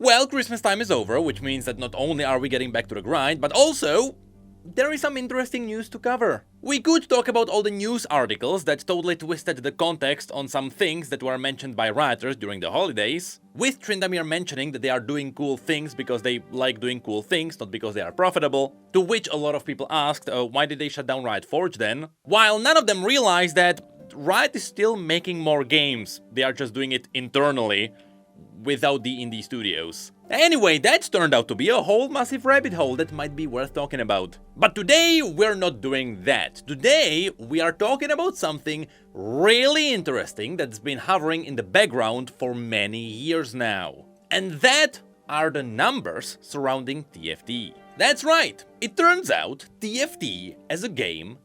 Well, Christmas time is over, which means that not only are we getting back to the grind, but also there is some interesting news to cover. We could talk about all the news articles that totally twisted the context on some things that were mentioned by Rioters during the holidays, with Tryndamere mentioning that they are doing cool things because they like doing cool things, not because they are profitable, to which a lot of people asked, why did they shut down Riot Forge then? While none of them realized that Riot is still making more games, they are just doing it internally, without the indie studios. Anyway, that's turned out to be a whole massive rabbit hole that might be worth talking about. But today, we're not doing that. Today, we are talking about something really interesting that's been hovering in the background for many years now. And that are the numbers surrounding TFT. That's right, it turns out TFT as a game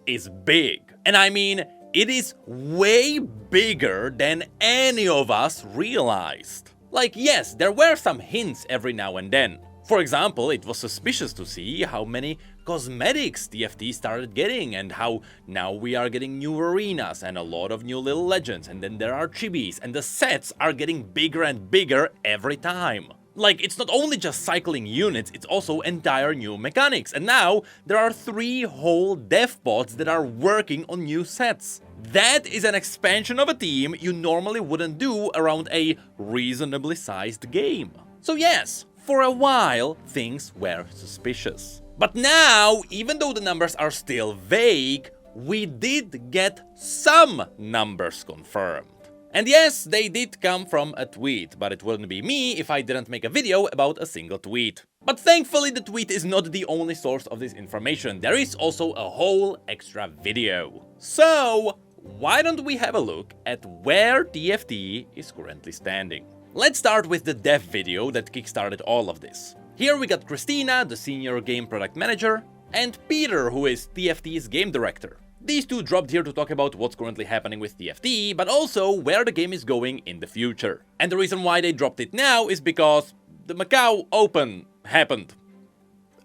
is big. And I mean, it is way bigger than any of us realized. Like, yes, there were some hints every now and then. For example, it was suspicious to see how many cosmetics TFT started getting and how now we are getting new arenas and a lot of new little legends, and then there are chibis and the sets are getting bigger and bigger every time. Like, it's not only just cycling units, it's also entire new mechanics, and now there are 3 whole dev pods that are working on new sets. That is an expansion of a team you normally wouldn't do around a reasonably sized game. So yes, for a while things were suspicious. But now, even though the numbers are still vague, we did get some numbers confirmed. And yes, they did come from a tweet, but it wouldn't be me if I didn't make a video about a single tweet. But thankfully the tweet is not the only source of this information, there is also a whole extra video. So, why don't we have a look at where TFT is currently standing? Let's start with the dev video that kickstarted all of this. Here we got Christina, the senior game product manager, and Peter, who is TFT's game director. These two dropped here to talk about what's currently happening with TFT, but also where the game is going in the future. And the reason why they dropped it now is because the Macau Open happened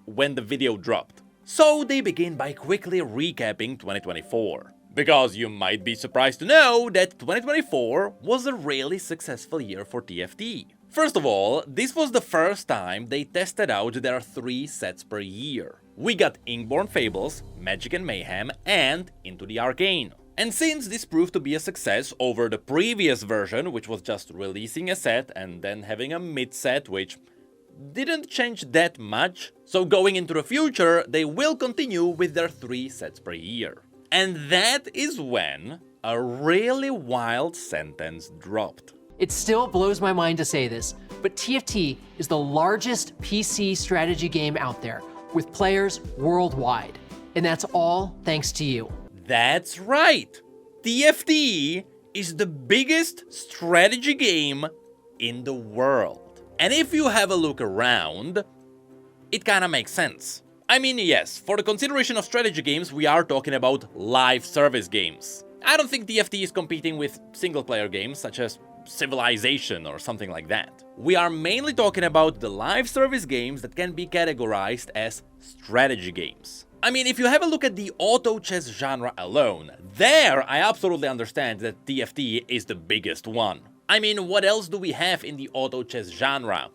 when the video dropped. So they begin by quickly recapping 2024. Because you might be surprised to know that 2024 was a really successful year for TFT. First of all, this was the first time they tested out their 3 sets per year. We got Inkborn Fables, Magic and Mayhem, and Into the Arcane. And since this proved to be a success over the previous version, which was just releasing a set and then having a mid-set, which didn't change that much, so going into the future, they will continue with their 3 sets per year. And that is when a really wild sentence dropped. It still blows my mind to say this, but TFT is the largest PC strategy game out there, with players worldwide. And that's all thanks to you. That's right! TFT is the biggest strategy game in the world. And if you have a look around, it kinda makes sense. I mean, yes, for the consideration of strategy games, we are talking about live service games. I don't think TFT is competing with single-player games such as Civilization or something like that. We are mainly talking about the live service games that can be categorized as strategy games. I mean, if you have a look at the auto chess genre alone, there I absolutely understand that TFT is the biggest one. I mean, what else do we have in the auto chess genre?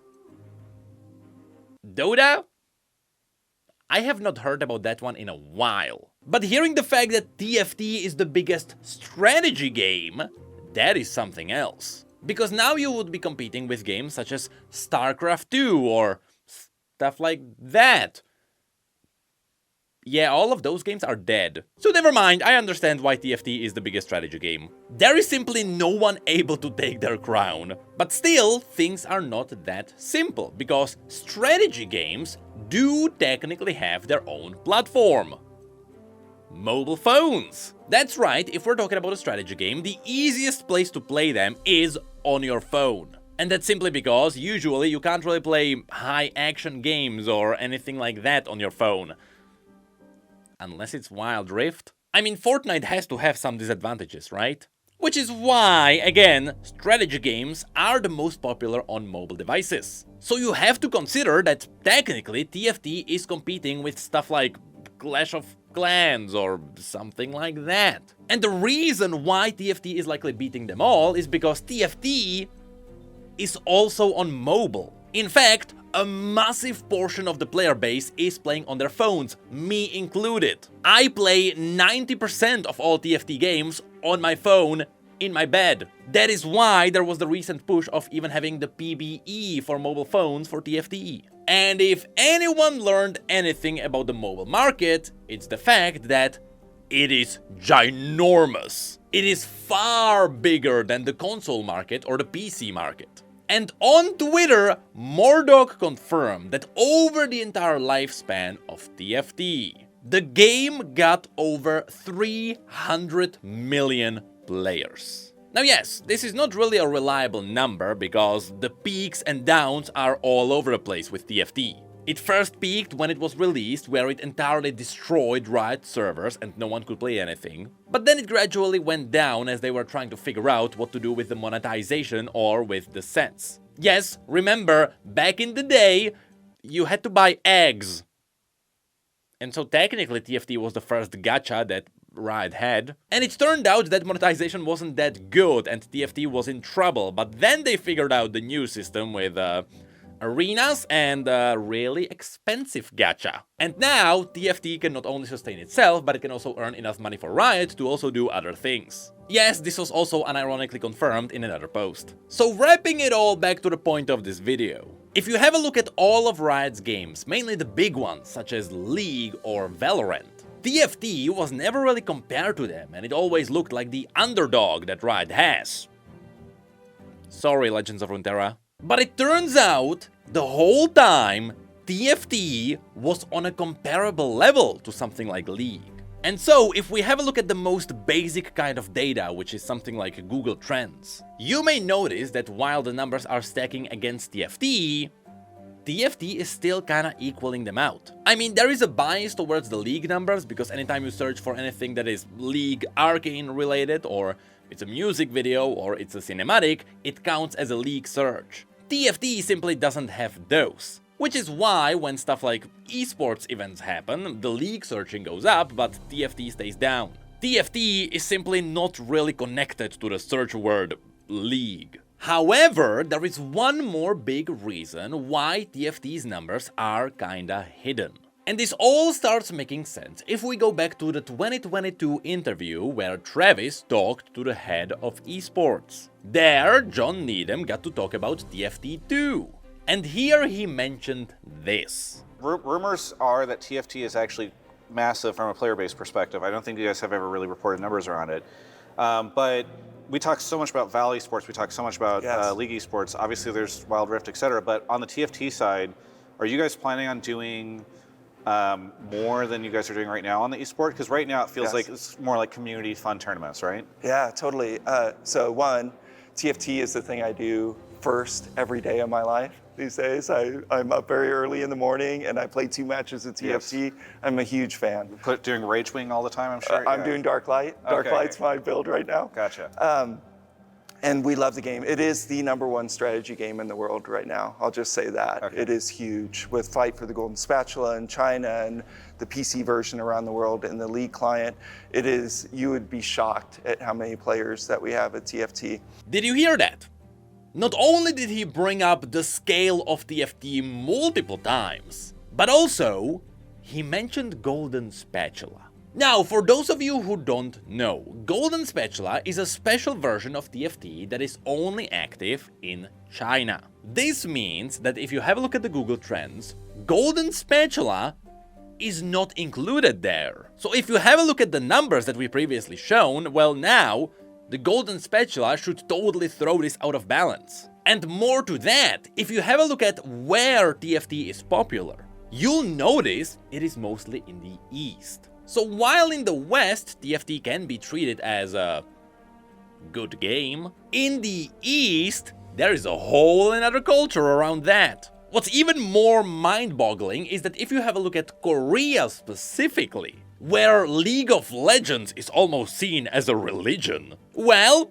Dota? I have not heard about that one in a while. But hearing the fact that TFT is the biggest strategy game, that is something else. Because now you would be competing with games such as StarCraft 2 or stuff like that. Yeah, all of those games are dead. So never mind, I understand why TFT is the biggest strategy game. There is simply no one able to take their crown. But still, things are not that simple, because strategy games do technically have their own platform. Mobile phones! That's right, if we're talking about a strategy game, the easiest place to play them is on your phone. And that's simply because usually you can't really play high-action games or anything like that on your phone. Unless it's Wild Rift. I mean, Fortnite has to have some disadvantages, right? Which is why, again, strategy games are the most popular on mobile devices. So you have to consider that technically TFT is competing with stuff like Clash of Clans or something like that. And the reason why TFT is likely beating them all is because TFT is also on mobile. In fact, a massive portion of the player base is playing on their phones, me included. I play 90% of all TFT games on my phone in my bed. That is why there was the recent push of even having the PBE for mobile phones for TFT. And if anyone learned anything about the mobile market, it's the fact that it is ginormous. It is far bigger than the console market or the PC market. And on Twitter, Mordok confirmed that over the entire lifespan of TFT, the game got over 300 million players. Now yes, this is not really a reliable number because the peaks and downs are all over the place with TFT. It first peaked when it was released, where it entirely destroyed Riot servers and no one could play anything. But then it gradually went down as they were trying to figure out what to do with the monetization or with the sets. Yes, remember, back in the day, you had to buy eggs. And so technically TFT was the first gacha that Riot had. And it turned out that monetization wasn't that good and TFT was in trouble, but then they figured out the new system with arenas and a really expensive gacha. And now TFT can not only sustain itself, but it can also earn enough money for Riot to also do other things. Yes, this was also unironically confirmed in another post. So wrapping it all back to the point of this video. If you have a look at all of Riot's games, mainly the big ones such as League or Valorant, TFT was never really compared to them and it always looked like the underdog that Riot has. Sorry, Legends of Runeterra. But it turns out, the whole time, TFT was on a comparable level to something like League. And so, if we have a look at the most basic kind of data, which is something like Google Trends, you may notice that while the numbers are stacking against TFT, TFT is still kinda equaling them out. I mean, there is a bias towards the League numbers, because anytime you search for anything that is League Arcane related, or it's a music video, or it's a cinematic, it counts as a League search. TFT simply doesn't have those. Which is why when stuff like esports events happen, the League searching goes up, but TFT stays down. TFT is simply not really connected to the search word League. However, there is one more big reason why TFT's numbers are kinda hidden. And this all starts making sense if we go back to the 2022 interview where Travis talked to the head of esports. There, John Needham got to talk about TFT too. And here he mentioned this. Rumors are that TFT is actually massive from a player-based perspective. I don't think you guys have ever really reported numbers around it. But we talk so much about Valley Sports, we talk so much about League Esports. Obviously there's Wild Rift, etc. But on the TFT side, are you guys planning on doing more than you guys are doing right now on the esport? Because right now it feels like it's more like community fun tournaments, right? Yeah, totally. So one, TFT is the thing I do first every day of my life these days. I'm up very early in the morning and I play 2 matches of TFT. Yes. I'm a huge fan. Doing Rage Wing all the time, I'm sure? I'm doing Dark Light. Dark Light's my build right now. Gotcha. And we love the game. It is the #1 strategy game in the world right now. I'll just say that. Okay. It is huge with Fight for the Golden Spatula in China and the PC version around the world and the League client. It is, you would be shocked at how many players that we have at TFT. Did you hear that? Not only did he bring up the scale of TFT multiple times, but also he mentioned Golden Spatula. Now, for those of you who don't know, Golden Spatula is a special version of TFT that is only active in China. This means that if you have a look at the Google Trends, Golden Spatula is not included there. So if you have a look at the numbers that we previously shown, well now, the Golden Spatula should totally throw this out of balance. And more to that, if you have a look at where TFT is popular, you'll notice it is mostly in the East. So while in the West, TFT can be treated as a good game, in the East, there is a whole another culture around that. What's even more mind-boggling is that if you have a look at Korea specifically, where League of Legends is almost seen as a religion, well,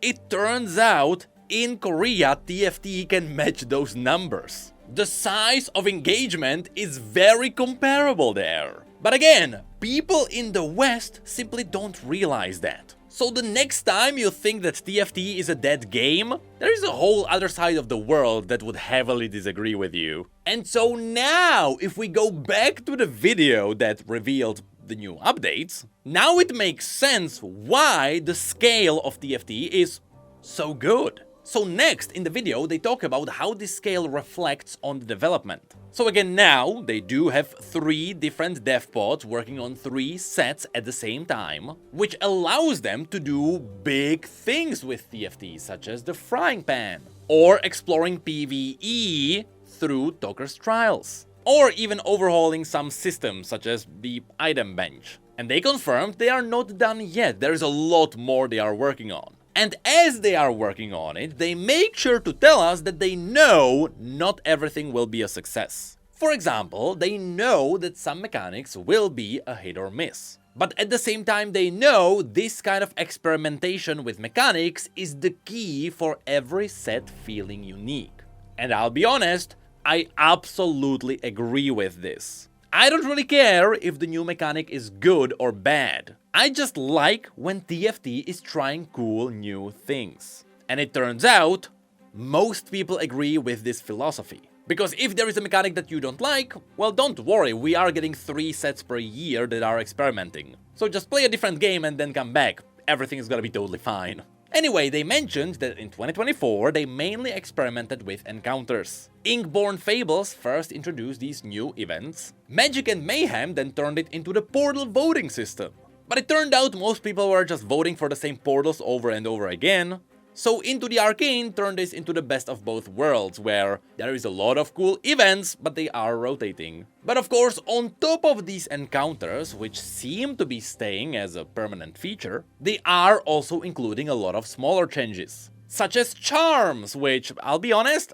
it turns out in Korea, TFT can match those numbers. The size of engagement is very comparable there. But again, people in the West simply don't realize that. So the next time you think that TFT is a dead game, there is a whole other side of the world that would heavily disagree with you. And so now, if we go back to the video that revealed the new updates, now it makes sense why the scale of TFT is so good. So next in the video they talk about how this scale reflects on the development. So again, now they do have 3 different dev pods working on 3 sets at the same time, which allows them to do big things with TFT, such as the frying pan, or exploring PvE through Toker's trials, or even overhauling some systems such as the item bench. And they confirmed they are not done yet, there is a lot more they are working on. And as they are working on it, they make sure to tell us that they know not everything will be a success. For example, they know that some mechanics will be a hit or miss. But at the same time, they know this kind of experimentation with mechanics is the key for every set feeling unique. And I'll be honest, I absolutely agree with this. I don't really care if the new mechanic is good or bad. I just like when TFT is trying cool new things. And it turns out, most people agree with this philosophy. Because if there is a mechanic that you don't like, well, don't worry, we are getting 3 sets per year that are experimenting. So just play a different game and then come back. Everything is gonna be totally fine. Anyway, they mentioned that in 2024 they mainly experimented with encounters. Inkborn Fables first introduced these new events. Magic and Mayhem then turned it into the portal voting system. But it turned out most people were just voting for the same portals over and over again. So Into the Arcane turned this into the best of both worlds, where there is a lot of cool events, but they are rotating. But of course, on top of these encounters, which seem to be staying as a permanent feature, they are also including a lot of smaller changes. Such as charms, which, I'll be honest,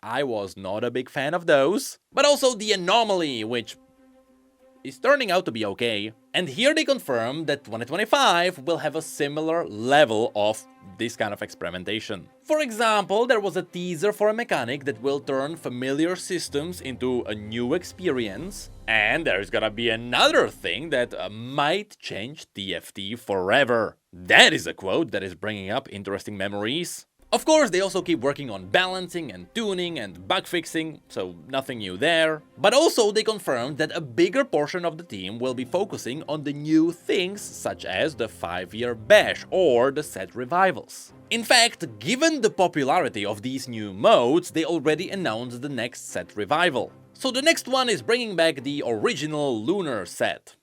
I was not a big fan of those. But also the anomaly, which is turning out to be okay. And here they confirm that 2025 will have a similar level of this kind of experimentation. For example, there was a teaser for a mechanic that will turn familiar systems into a new experience. And there's gonna be another thing that might change TFT forever. That is a quote that is bringing up interesting memories. Of course, they also keep working on balancing and tuning and bug fixing, so nothing new there. But also they confirmed that a bigger portion of the team will be focusing on the new things such as the 5-year bash or the set revivals. In fact, given the popularity of these new modes, they already announced the next set revival. So the next one is bringing back the original Lunar set.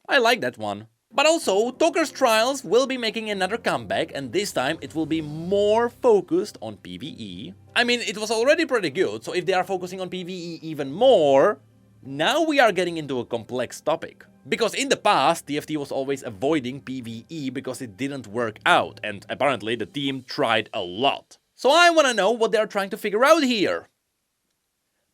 I like that one. But also, Toker's Trials will be making another comeback, and this time it will be more focused on PvE. I mean, it was already pretty good, so if they are focusing on PvE even more, now we are getting into a complex topic. Because in the past, TFT was always avoiding PvE because it didn't work out, and apparently the team tried a lot. So I wanna know what they are trying to figure out here.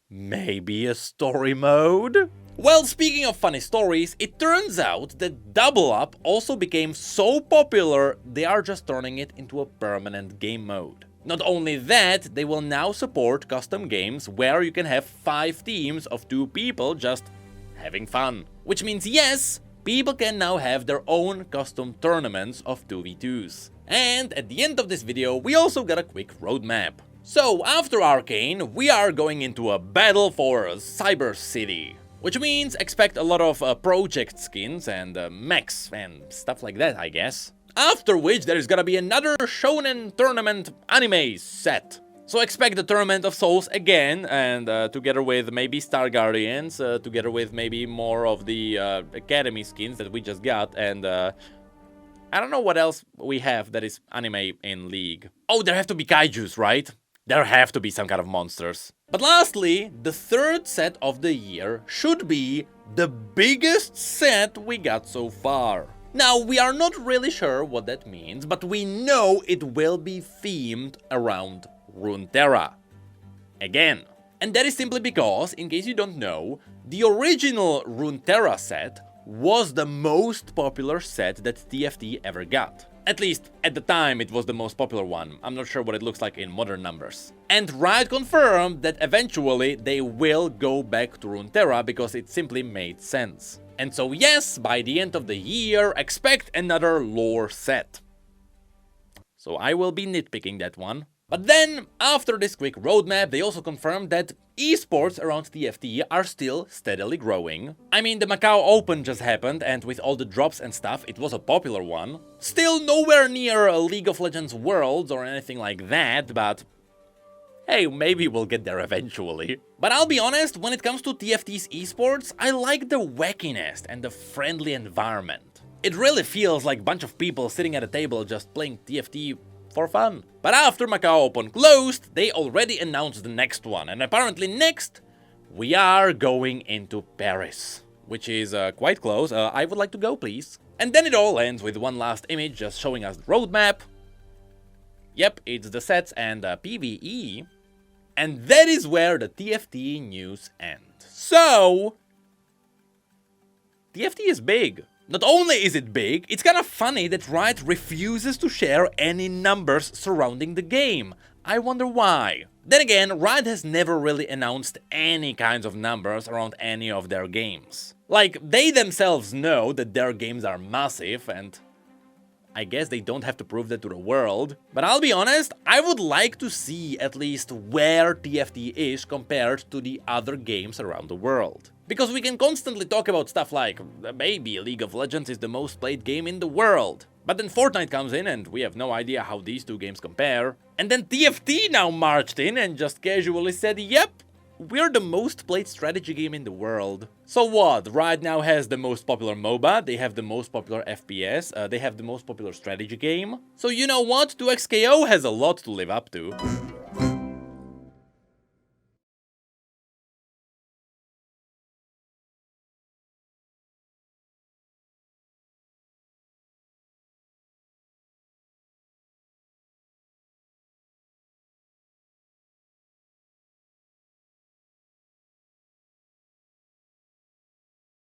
Maybe a story mode? Well, speaking of funny stories, it turns out that Double Up also became so popular, they are just turning it into a permanent game mode. Not only that, they will now support custom games where you can have 5 teams of 2 people just having fun. Which means yes, people can now have their own custom tournaments of 2v2s. And at the end of this video, we also got a quick roadmap. So after Arcane, we are going into a battle for Cyber City. Which means expect a lot of project skins and mechs and stuff like that, I guess. After which there is gonna be another Shonen Tournament anime set. So expect the Tournament of Souls again, and together with maybe Star Guardians, together with maybe more of the Academy skins that we just got, and I don't know what else we have that is anime in League. Oh, there have to be kaijus, right? There have to be some kind of monsters. But lastly, the 3rd set of the year should be the biggest set we got so far. Now, we are not really sure what that means, but we know it will be themed around Runeterra. Again. And that is simply because, in case you don't know, the original Runeterra set was the most popular set that TFT ever got. At least, at the time, it was the most popular one. I'm not sure what it looks like in modern numbers. And Riot confirmed that eventually they will go back to Runeterra because it simply made sense. And so yes, by the end of the year, expect another lore set. So I will be nitpicking that one. But then, after this quick roadmap, they also confirmed that esports around TFT are still steadily growing. I mean, the Macau Open just happened, and with all the drops and stuff, it was a popular one. Still nowhere near a League of Legends Worlds or anything like that, but hey, maybe we'll get there eventually. But I'll be honest, when it comes to TFT's esports, I like the wackiness and the friendly environment. It really feels like a bunch of people sitting at a table just playing TFT for fun. But after Macau Open closed, they already announced the next one, and apparently next, we are going into Paris, which is quite close. I would like to go, please. And then it all ends with one last image just showing us the roadmap. Yep, it's the sets and PvE. And that is where the TFT news ends. So, TFT is big. Not only is it big, it's kind of funny that Riot refuses to share any numbers surrounding the game. I wonder why. Then again, Riot has never really announced any kinds of numbers around any of their games. Like, they themselves know that their games are massive, and I guess they don't have to prove that to the world. But I'll be honest, I would like to see at least where TFT is compared to the other games around the world. Because we can constantly talk about stuff like, maybe League of Legends is the most played game in the world. But then Fortnite comes in and we have no idea how these two games compare. And then TFT now marched in and just casually said, yep, we're the most played strategy game in the world. So what? Riot now has the most popular MOBA, they have the most popular FPS, they have the most popular strategy game. So you know what? 2XKO has a lot to live up to.